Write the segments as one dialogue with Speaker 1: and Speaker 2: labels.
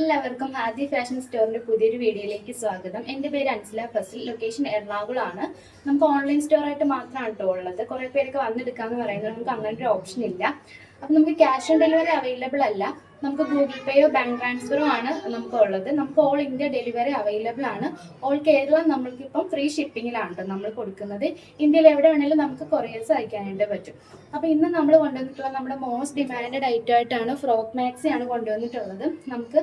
Speaker 1: എല്ലാവർക്കും ഹാദി ഫാഷൻ സ്റ്റോറിന്റെ പുതിയൊരു വീഡിയോയിലേക്ക് സ്വാഗതം. എൻ്റെ പേര് അൻസില ഫസിൽ. ലൊക്കേഷൻ എറണാകുളമാണ്. നമുക്ക് ഓൺലൈൻ സ്റ്റോർ ആയിട്ട് മാത്രമാണ് കേട്ടോ ഉള്ളത്. കുറേ പേരൊക്കെ വന്നെടുക്കാന്ന് പറയുന്നത് നമുക്ക് അങ്ങനെ ഒരു ഓപ്ഷൻ ഇല്ല. അപ്പം നമുക്ക് ക്യാഷ് ഓൺ ഡെലിവറി അവൈലബിൾ അല്ല. നമുക്ക് ഗൂഗിൾ പേയോ ബാങ്ക് ട്രാൻസ്ഫറോ ആണ് നമുക്ക് ഉള്ളത്. നമുക്ക് ഓൾ ഇന്ത്യ ഡെലിവറി അവൈലബിൾ ആണ്. ഓൾ കേരള നമ്മൾക്കിപ്പം ഫ്രീ ഷിപ്പിങ്ങിലാണ് കേട്ടോ നമ്മൾ കൊടുക്കുന്നത്. ഇന്ത്യയിൽ എവിടെ വേണമെങ്കിലും നമുക്ക് കൊറിയേഴ്സ് അയക്കാനായിട്ട് പറ്റും. അപ്പോൾ ഇന്ന് നമ്മൾ കൊണ്ടുവന്നിട്ടുള്ള നമ്മുടെ മോസ്റ്റ് ഡിമാൻഡഡ് ഐറ്റം ആയിട്ടാണ് ഫ്രോക്ക് മാക്സി ആണ് കൊണ്ടുവന്നിട്ടുള്ളത്. നമുക്ക്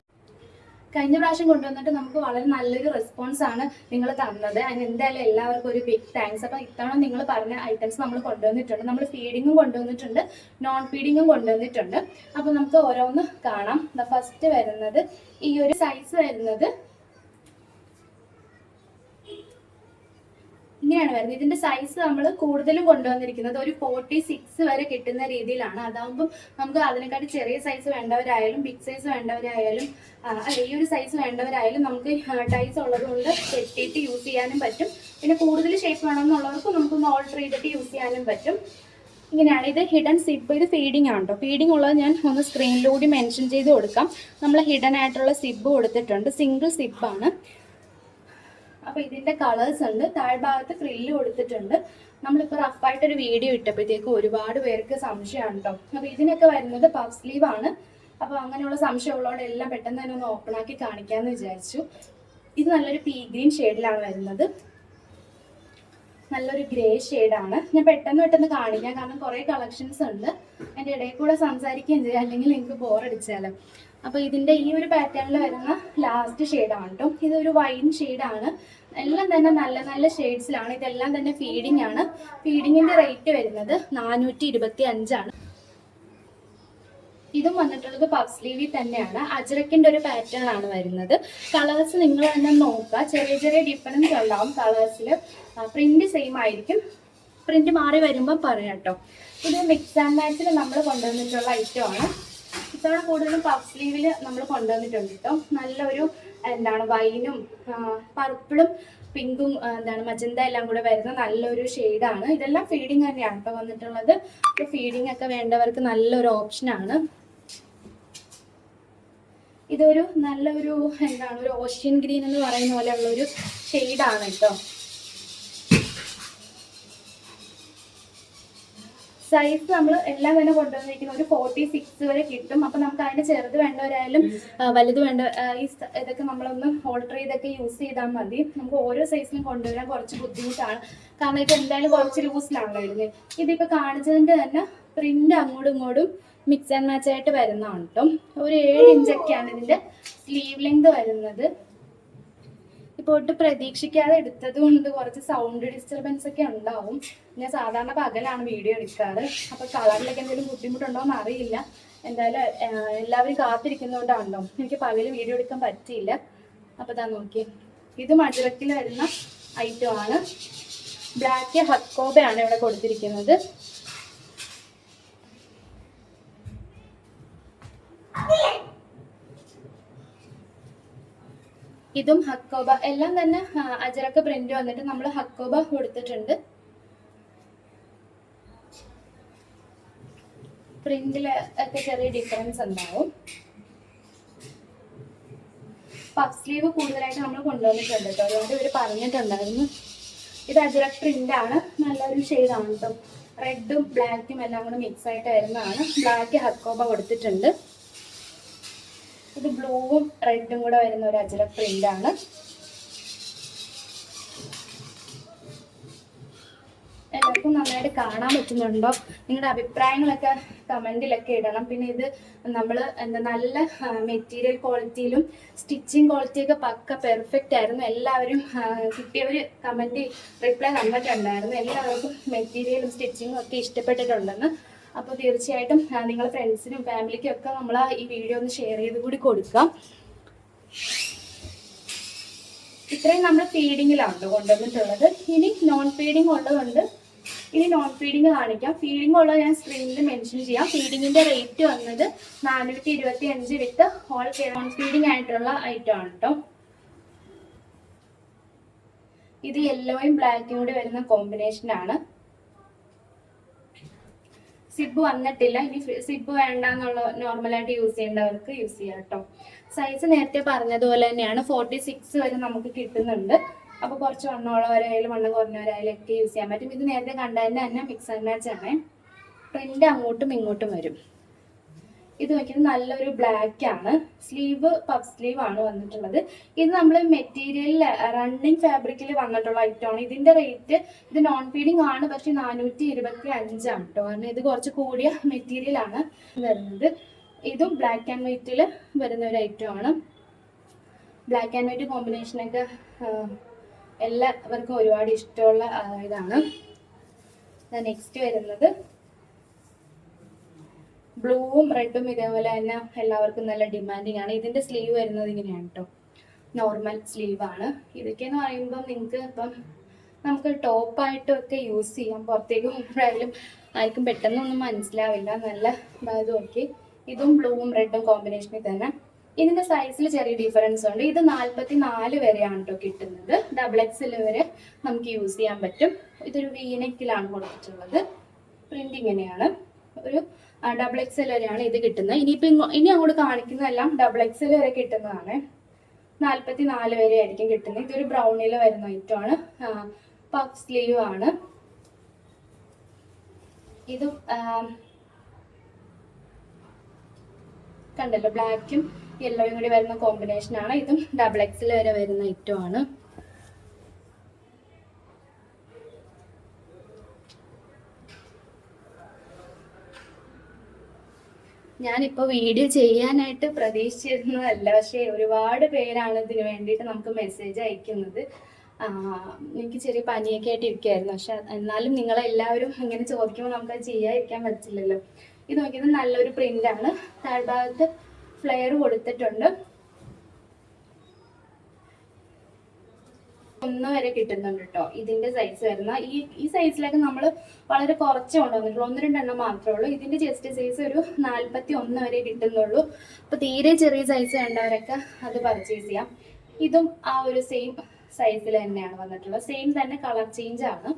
Speaker 1: കഴിഞ്ഞ പ്രാവശ്യം കൊണ്ടുവന്നിട്ട് നമുക്ക് വളരെ നല്ലൊരു റെസ്പോൺസ് ആണ് നിങ്ങൾ തന്നത്. അതിന് എന്തായാലും എല്ലാവർക്കും ഒരു ബിഗ് താങ്ക്സ്. അപ്പോൾ ഇത്തവണ നിങ്ങൾ പറഞ്ഞ ഐറ്റംസ് നമ്മൾ കൊണ്ടുവന്നിട്ടുണ്ട്. നമ്മൾ ഫീഡിങ്ങും കൊണ്ടുവന്നിട്ടുണ്ട്, നോൺ ഫീഡിങ്ങും കൊണ്ടുവന്നിട്ടുണ്ട്. അപ്പോൾ നമുക്ക് ഓരോന്ന് കാണാം. ഫസ്റ്റ് വരുന്നത് ഈ ഒരു സൈസ് വരുന്നത് ഇങ്ങനെയാണ് വരുന്നത്. ഇതിന്റെ സൈസ് നമ്മൾ കൂടുതലും കൊണ്ടുവന്നിരിക്കുന്നത് ഒരു 46 വരെ കിട്ടുന്ന രീതിയിലാണ്. അതാകുമ്പോൾ നമുക്ക് അതിനെക്കാട്ടി ചെറിയ സൈസ് വേണ്ടവരായാലും ബിഗ് സൈസ് വേണ്ടവരായാലും ഈ ഒരു സൈസ് വേണ്ടവരായാലും നമുക്ക് ടൈസ് ഉള്ളത് കൊണ്ട് കെട്ടിയിട്ട് യൂസ് ചെയ്യാനും പറ്റും. പിന്നെ കൂടുതൽ ഷേപ്പ് വേണമെന്നുള്ളവർക്ക് നമുക്കൊന്ന് ഓൾട്ടർ ചെയ്തിട്ട് യൂസ് ചെയ്യാനും പറ്റും. ഇങ്ങനെയാണ്. ഇത് ഹിഡൻ സിബ്. ഇത് ഫീഡിങ് ആണ് കേട്ടോ. ഫീഡിങ് ഉള്ളത് ഞാൻ ഒന്ന് സ്ക്രീനിലൂടെ മെൻഷൻ ചെയ്ത് കൊടുക്കാം. നമ്മൾ ഹിഡൻ ആയിട്ടുള്ള സിബ് കൊടുത്തിട്ടുണ്ട്. സിംഗിൾ സിബാണ്. അപ്പോൾ ഇതിന്റെ കളേഴ്സ് ഉണ്ട്. താഴ്ഭാഗത്ത് ഫ്രില്ല് കൊടുത്തിട്ടുണ്ട്. നമ്മളിപ്പോൾ റഫായിട്ടൊരു വീഡിയോ ഇട്ടപ്പോഴത്തേക്ക് ഒരുപാട് പേർക്ക് സംശയമാണ് കേട്ടോ. അപ്പോൾ ഇതിനൊക്കെ വരുന്നത് പഫ് സ്ലീവ് ആണ്. അപ്പോൾ അങ്ങനെയുള്ള സംശയമുള്ളവരോട് എല്ലാം പെട്ടെന്ന് തന്നെ ഒന്ന് ഓപ്പൺ ആക്കി കാണിക്കാമെന്ന് വിചാരിച്ചു. ഇത് നല്ലൊരു പീ ഗ്രീൻ ഷെയ്ഡിലാണ് വരുന്നത്. നല്ലൊരു ഗ്രേ ഷെയ്ഡാണ്. ഞാൻ പെട്ടെന്ന് കാണിക്കാം, കാരണം കുറേ കളക്ഷൻസ് ഉണ്ട്. എൻ്റെ ഇടയിൽ കൂടെ സംസാരിക്കുകയും ചെയ്യാം, അല്ലെങ്കിൽ നിങ്ങൾക്ക് ബോറടിച്ചാലോ. അപ്പോൾ ഇതിൻ്റെ ഈ ഒരു പാറ്റേണിൽ വരുന്ന ലാസ്റ്റ് ഷെയ്ഡാണ് കേട്ടോ. ഇതൊരു വൈൻ ഷെയ്ഡാണ്. എല്ലാം തന്നെ നല്ല നല്ല ഷെയ്ഡ്സിലാണ്. ഇതെല്ലാം തന്നെ ഫീഡിംഗ് ആണ്. ഫീഡിങ്ങിൻ്റെ റേറ്റ് വരുന്നത് 425 ആണ്. ഇതും വന്നിട്ടുള്ളത് പഫ് സ്ലീവിൽ തന്നെയാണ്. അജ്രക്കിൻ്റെ ഒരു പാറ്റേൺ ആണ് വരുന്നത്. കളേഴ്സ് നിങ്ങൾ തന്നെ നോക്കുക. ചെറിയ ഡിഫറൻസ് ഉണ്ടാവും കളേഴ്സിൽ. പ്രിന്റ് സെയിം ആയിരിക്കും. പ്രിന്റ് മാറി വരുമ്പോൾ പറയാം കേട്ടോ. ഇത് മിക്സ് ആൻഡ് മാച്ചിൽ നമ്മൾ കൊണ്ടുവന്നിട്ടുള്ള ഐറ്റമാണ്. ഇത്തവണ കൂടുതലും പഫ് സ്ലീവിൽ നമ്മൾ കൊണ്ടുവന്നിട്ടുണ്ട് കേട്ടോ. നല്ലൊരു വൈനും പർപ്പിളും പിങ്കും മജന്ത എല്ലാം കൂടെ വരുന്ന നല്ലൊരു ഷെയ്ഡാണ്. ഇതെല്ലാം ഫീഡിങ് തന്നെയാണ് ഇപ്പോൾ വന്നിട്ടുള്ളത്. ഇപ്പോൾ ഫീഡിങ് ഒക്കെ വേണ്ടവർക്ക് നല്ലൊരു ഓപ്ഷനാണ്. ഇതൊരു നല്ലൊരു ഒരു ഓഷ്യൻ ഗ്രീൻ എന്ന് പറയുന്ന പോലെ ഉള്ളൊരു ഷെയ്ഡാണ് കേട്ടോ. സൈസ് നമ്മൾ എല്ലാം തന്നെ കൊണ്ടുവന്നിരിക്കുന്ന ഒരു 46 വരെ കിട്ടും. അപ്പം നമുക്ക് അതിന് ചെറുത് വേണ്ടവരായാലും വലുത് വേണ്ട ഇതൊക്കെ നമ്മളൊന്ന് ഓൾട്ടർ ചെയ്തൊക്കെ യൂസ് ചെയ്താൽ മതി. നമുക്ക് ഓരോ സൈസിലും കൊണ്ടുവരാൻ കുറച്ച് ബുദ്ധിമുട്ടാണ്, കാരണം ഇത് എന്തായാലും കുറച്ച് ലൂസിലാണല്ലോ വരുന്നത്. ഇതിപ്പോൾ കാണിച്ചതിൻ്റെ തന്നെ പ്രിന്റ് അങ്ങോട്ടും ഇങ്ങോട്ടും മിക്സ് ആൻഡ് മാച്ച് ആയിട്ട് വരുന്നതാണ് കേട്ടോ. ഒരു 7 ഇഞ്ചൊക്കെയാണ് ഇതിൻ്റെ സ്ലീവ് ലെങ്ത് വരുന്നത്. ഇപ്പോൾ ഒട്ട് പ്രതീക്ഷിക്കാതെ എടുത്തത് കൊണ്ട് കുറച്ച് സൗണ്ട് ഡിസ്റ്റർബൻസ് ഒക്കെ ഉണ്ടാവും. ഞാൻ സാധാരണ പകലാണ് വീഡിയോ എടുക്കാറ്. അപ്പോൾ കളറിലൊക്കെ എന്തെങ്കിലും ബുദ്ധിമുട്ടുണ്ടോ എന്ന് അറിയില്ല. എന്തായാലും എല്ലാവരും കാത്തിരിക്കുന്നതുകൊണ്ടാണല്ലോ എനിക്ക് പകൽ വീഡിയോ എടുക്കാൻ പറ്റിയില്ല. അപ്പോൾ ഇതാ നോക്കി, ഇത് മജറക്കിൽ വരുന്ന ഐറ്റമാണ്. ബ്ലാക്ക് ഹക്കോബയാണ് ഇവിടെ കൊടുത്തിരിക്കുന്നത്. ഇതും ഹക്കോബ. എല്ലാം തന്നെ അജറക്ക പ്രിന്റ് വന്നിട്ട് നമ്മൾ ഹക്കോബ കൊടുത്തിട്ടുണ്ട്. പ്രിന്റിൽ ഒക്കെ ചെറിയ ഡിഫറൻസ് ഉണ്ടാവും. പഫ് സ്ലീവ് കൂടുതലായിട്ട് നമ്മൾ കൊണ്ടുവന്നിട്ടുണ്ട് കേട്ടോ. അതുകൊണ്ട് ഇവർ പറഞ്ഞിട്ടുണ്ടായിരുന്നു. ഇത് അജറക് പ്രിന്റ് ആണ്. നല്ലൊരു ഷെയ്ഡാണ് കേട്ടോ. റെഡും ബ്ലാക്കും എല്ലാം കൂടെ മിക്സ് ആയിട്ട് വരുന്നതാണ്. ബ്ലാക്ക് ഹക്കോബ കൊടുത്തിട്ടുണ്ട്. ഇത് ബ്ലൂവും റെഡും കൂടെ വരുന്ന ഒരു അജറക് പ്രിന്റ് ആണ്. എല്ലാവർക്കും നന്നായിട്ട് കാണാൻ പറ്റുന്നുണ്ടോ? നിങ്ങളുടെ അഭിപ്രായങ്ങളൊക്കെ കമന്റിലൊക്കെ ഇടണം. പിന്നെ ഇത് നമ്മൾ നല്ല മെറ്റീരിയൽ ക്വാളിറ്റിയിലും സ്റ്റിച്ചിങ് ക്വാളിറ്റിയൊക്കെ പക്ക പെർഫെക്റ്റ് ആയിരുന്നു. എല്ലാവരും കിട്ടിയവർ കമന്റ് റിപ്ലൈ തന്നിട്ടുണ്ടായിരുന്നു. എല്ലാവർക്കും മെറ്റീരിയലും സ്റ്റിച്ചിങ്ങും ഒക്കെ ഇഷ്ടപ്പെട്ടിട്ടുണ്ടെന്ന്. അപ്പോൾ തീർച്ചയായിട്ടും നിങ്ങളുടെ ഫ്രണ്ട്സിനും ഫാമിലിക്കും ഒക്കെ നമ്മൾ ഈ വീഡിയോ ഒന്ന് ഷെയർ ചെയ്ത് കൂടി കൊടുക്കാം. ഇത്രയും നമ്മൾ ഫീഡിങ്ങിലാണ് കൊണ്ടുവന്നിട്ടുള്ളത്. ഇനി നോൺ ഫീഡിങ് ഉള്ളതുകൊണ്ട് ഇനി നോൺ ഫീഡിങ് കാണിക്കാം. ഫീഡിങ് ഉള്ളത് ഞാൻ സ്ക്രീനിൽ മെൻഷൻ ചെയ്യാം. ഫീഡിങ്ങിൻ്റെ റേറ്റ് വന്നത് 425 വിത്ത് ഓൾ നോൺ ഫീഡിങ് ആയിട്ടുള്ള ഐറ്റം ആണ് കേട്ടോ. ഇത് യെല്ലോയും ബ്ലാക്കും കൂടി വരുന്ന കോമ്പിനേഷനാണ്. സിബ് വന്നിട്ടില്ല. ഇനി സിബ് വേണ്ട എന്നുള്ള നോർമലായിട്ട് യൂസ് ചെയ്യേണ്ടവർക്ക് യൂസ് ചെയ്യാം കേട്ടോ. സൈസ് നേരത്തെ പറഞ്ഞതുപോലെ തന്നെയാണ്, 46 വരെ നമുക്ക് കിട്ടുന്നുണ്ട്. അപ്പോൾ കുറച്ച് വണ്ണമുള്ളവരായാലും വണ്ണം കുറഞ്ഞവരായാലും ഒക്കെ യൂസ് ചെയ്യാൻ പറ്റും. ഇത് നേരത്തെ കണ്ടതിൻ്റെ തന്നെ മിക്സ് ആൻഡ് മാച്ച് ആണ്. പ്രിന്റ് അങ്ങോട്ടും ഇങ്ങോട്ടും വരും. ഇത് നോക്കിയത് നല്ലൊരു ബ്ലാക്ക് ആണ്. സ്ലീവ് പഫ് സ്ലീവ് ആണ് വന്നിട്ടുള്ളത്. ഇത് നമ്മൾ മെറ്റീരിയലിൽ റണ്ണിങ് ഫാബ്രിക്കിൽ വന്നിട്ടുള്ള ഐറ്റമാണ്. ഇതിന്റെ റേറ്റ്, ഇത് നോൺ ഫീഡിങ് ആണ്, പക്ഷെ 425 ആണ് കേട്ടോ. കാരണം ഇത് കുറച്ച് കൂടിയ മെറ്റീരിയൽ ആണ് വരുന്നത്. ഇതും ബ്ലാക്ക് ആൻഡ് വൈറ്റിൽ വരുന്ന ഒരു ഐറ്റം ആണ്. ബ്ലാക്ക് ആൻഡ് വൈറ്റ് കോമ്പിനേഷനൊക്കെ എല്ലാവർക്കും ഒരുപാട് ഇഷ്ടമുള്ള ഇതാണ്. നെക്സ്റ്റ് വരുന്നത് ബ്ലൂവും റെഡും ഇതേപോലെ തന്നെ എല്ലാവർക്കും നല്ല ഡിമാൻഡിങ് ആണ്. ഇതിന്റെ സ്ലീവ് വരുന്നത് ഇങ്ങനെയാണ് കേട്ടോ, നോർമൽ സ്ലീവ് ആണ്. ഇതൊക്കെയെന്ന് പറയുമ്പോൾ നിങ്ങൾക്ക് ഇപ്പം നമുക്ക് ടോപ്പായിട്ടൊക്കെ യൂസ് ചെയ്യാം. പുറത്തേക്ക് പോകുമ്പോഴായാലും ആർക്കും പെട്ടെന്നൊന്നും മനസ്സിലാവില്ല. നല്ല ഇത് നോക്കി, ഇതും ബ്ലൂവും റെഡും കോമ്പിനേഷനിൽ തന്നെ. ഇതിന്റെ സൈസിൽ ചെറിയ ഡിഫറൻസ് ഉണ്ട്. ഇത് 44 വരെയാണ് കേട്ടോ കിട്ടുന്നത്. XXL വരെ നമുക്ക് യൂസ് ചെയ്യാൻ പറ്റും. ഇതൊരു വീനെക്കിലാണ് കൊടുത്തിട്ടുള്ളത്. പ്രിന്റ് ഇങ്ങനെയാണ്. ഒരു XXL വരെയാണ് ഇത് കിട്ടുന്നത്. ഇനി അങ്ങോട്ട് കാണിക്കുന്നതെല്ലാം XXL വരെ കിട്ടുന്നതാണ്. 44 വരെ ആയിരിക്കും കിട്ടുന്നത്. ഇതൊരു ബ്രൗണിൽ വരുന്ന ഐറ്റം ആണ്. പഫ് സ്ലീവ് ആണ്. ഇതും കണ്ടല്ലോ, ബ്ലാക്കും യെല്ലോയും കൂടി വരുന്ന കോമ്പിനേഷൻ ആണ്. ഇതും XXL വരെ വരുന്ന ഐറ്റം ആണ്. ഞാനിപ്പോൾ വീഡിയോ ചെയ്യാനായിട്ട് പ്രതീക്ഷിച്ചിരുന്നതല്ല, പക്ഷേ ഒരുപാട് പേരാണ് ഇതിന് വേണ്ടിയിട്ട് നമുക്ക് മെസ്സേജ് അയക്കുന്നത്. എനിക്ക് ചെറിയ പനിയൊക്കെ ആയിട്ട് ഇരിക്കുകയായിരുന്നു. പക്ഷെ എന്നാലും നിങ്ങളെല്ലാവരും ഇങ്ങനെ ചോദിക്കുമ്പോൾ നമുക്കത് ചെയ്യാതിരിക്കാൻ പറ്റില്ലല്ലോ. ഇത് നോക്കിയത് നല്ലൊരു പ്രിന്റാണ്. താഴ്ഭാഗത്ത് ഫ്ലെയർ കൊടുത്തിട്ടുണ്ട്. 1 വരെ കിട്ടുന്നുണ്ട് കേട്ടോ ഇതിന്റെ സൈസ് വരുന്ന. ഈ സൈസിലൊക്കെ നമ്മൾ വളരെ കുറച്ച് കൊണ്ടുവന്നിട്ടുള്ളൂ. 1-2 എണ്ണം മാത്രമേ ഉള്ളൂ. ഇതിന്റെ ചെസ്റ്റ് സൈസ് ഒരു 41 വരെ കിട്ടുന്നുള്ളൂ. അപ്പൊ തീരെ ചെറിയ സൈസ് വേണ്ടവരൊക്കെ അത് പർച്ചേസ് ചെയ്യാം. ഇതും ആ ഒരു സെയിം സൈസിൽ തന്നെയാണ് വന്നിട്ടുള്ളത്. സെയിം തന്നെ കളർ ചേഞ്ച് ആണ്.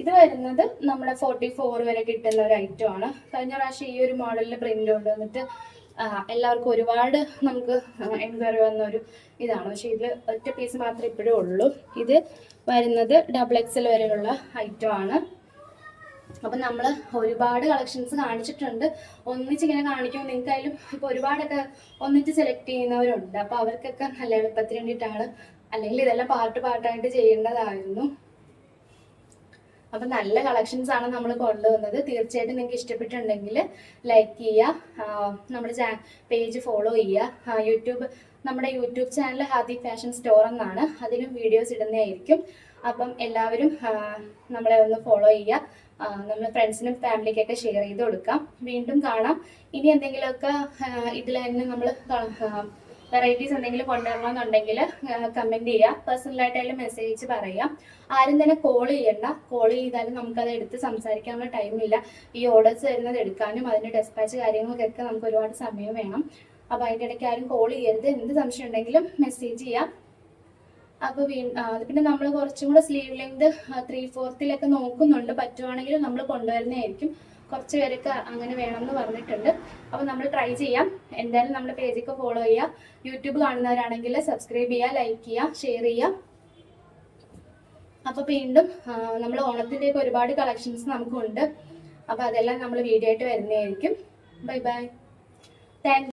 Speaker 1: ഇത് വരുന്നത് നമ്മുടെ 44 വരെ കിട്ടുന്ന ഒരു ഐറ്റം ആണ്. കഴിഞ്ഞ പ്രാവശ്യം ഈ ഒരു മോഡലിൽ പ്രിന്റ് കൊണ്ടുവന്നിട്ട് എല്ലാവർക്കും ഒരുപാട് നമുക്ക് എൻക്വയറി വന്ന ഒരു ഇതാണ്. പക്ഷെ ഇതിൽ ഒറ്റ പീസ് മാത്രമേ ഇപ്പോഴും ഉള്ളൂ. ഇത് വരുന്നത് XXL വരെയുള്ള ഐറ്റം ആണ്. അപ്പം നമ്മൾ ഒരുപാട് കളക്ഷൻസ് കാണിച്ചിട്ടുണ്ട്. ഒന്നിച്ചിങ്ങനെ കാണിക്കുമ്പോൾ നിങ്ങൾക്ക് അതിലും ഇപ്പോൾ ഒരുപാടൊക്കെ ഒന്നിച്ച് സെലക്ട് ചെയ്യുന്നവരുണ്ട്. അപ്പോൾ അവർക്കൊക്കെ നല്ല എളുപ്പത്തിന് വേണ്ടിയിട്ടാണ്. അല്ലെങ്കിൽ ഇതെല്ലാം പാർട്ടായിട്ട് ചെയ്യേണ്ടതായിരുന്നു. അപ്പം നല്ല കളക്ഷൻസ് ആണ് നമ്മൾ കൊണ്ടുവന്നത്. തീർച്ചയായിട്ടും നിങ്ങൾക്ക് ഇഷ്ടപ്പെട്ടിട്ടുണ്ടെങ്കിൽ ലൈക്ക് ചെയ്യുക, നമ്മുടെ പേജ് ഫോളോ ചെയ്യുക. നമ്മുടെ YouTube channel Hadi fashion store എന്നാണ്. അതിലും വീഡിയോസ് ഇടുന്നതായിരിക്കും. അപ്പം എല്ലാവരും നമ്മളെ ഒന്ന് ഫോളോ ചെയ്യുക. നമ്മൾ ഫ്രണ്ട്സിനും ഫാമിലിക്കൊക്കെ ഷെയർ ചെയ്ത് കൊടുക്കാം. വീണ്ടും കാണാം. ഇനി എന്തെങ്കിലുമൊക്കെ ഇതിൽ തന്നെ നമ്മൾ വെറൈറ്റീസ് എന്തെങ്കിലും കൊണ്ടുവരണമെന്നുണ്ടെങ്കിൽ കമൻറ്റ് ചെയ്യുക. പേഴ്സണലായിട്ടായാലും മെസ്സേജ് പറയാം. ആരും തന്നെ കോൾ ചെയ്യണ്ട. കോൾ ചെയ്താലും നമുക്കത് എടുത്ത് സംസാരിക്കാനുള്ള ടൈമില്ല. ഈ ഓർഡേഴ്സ് വരുന്നത് എടുക്കാനും അതിൻ്റെ ഡെസ്പാച്ച് കാര്യങ്ങൾക്കൊക്കെ നമുക്ക് ഒരുപാട് സമയം വേണം. അപ്പോൾ അതിൻ്റെ ഇടയ്ക്ക് ആരും കോൾ ചെയ്യരുത്. എന്ത് സംശയം ഉണ്ടെങ്കിലും മെസ്സേജ് ചെയ്യാം. അപ്പോൾ പിന്നെ നമ്മൾ കുറച്ചും കൂടെ സ്ലീവ് ലെങ്ത് 3/4 നോക്കുന്നുണ്ട്. പറ്റുവാണെങ്കിൽ നമ്മൾ കൊണ്ടുവരുന്നതായിരിക്കും. കുറച്ച് പേരൊക്കെ അങ്ങനെ വേണമെന്ന് പറഞ്ഞിട്ടുണ്ട്. അപ്പോൾ നമ്മൾ ട്രൈ ചെയ്യാം. എന്തായാലും നമ്മുടെ പേജൊക്കെ ഫോളോ ചെയ്യുക. യൂട്യൂബ് കാണുന്നവരാണെങ്കിൽ സബ്സ്ക്രൈബ് ചെയ്യുക, ലൈക്ക് ചെയ്യുക, ഷെയർ ചെയ്യുക. അപ്പോൾ വീണ്ടും നമ്മൾ ഓണത്തിൻ്റെയൊക്കെ ഒരുപാട് കളക്ഷൻസ് നമുക്കുണ്ട്. അപ്പോൾ അതെല്ലാം നമ്മൾ വീഡിയോ ആയിട്ട് വരുന്നതായിരിക്കും. Bye bye. താങ്ക്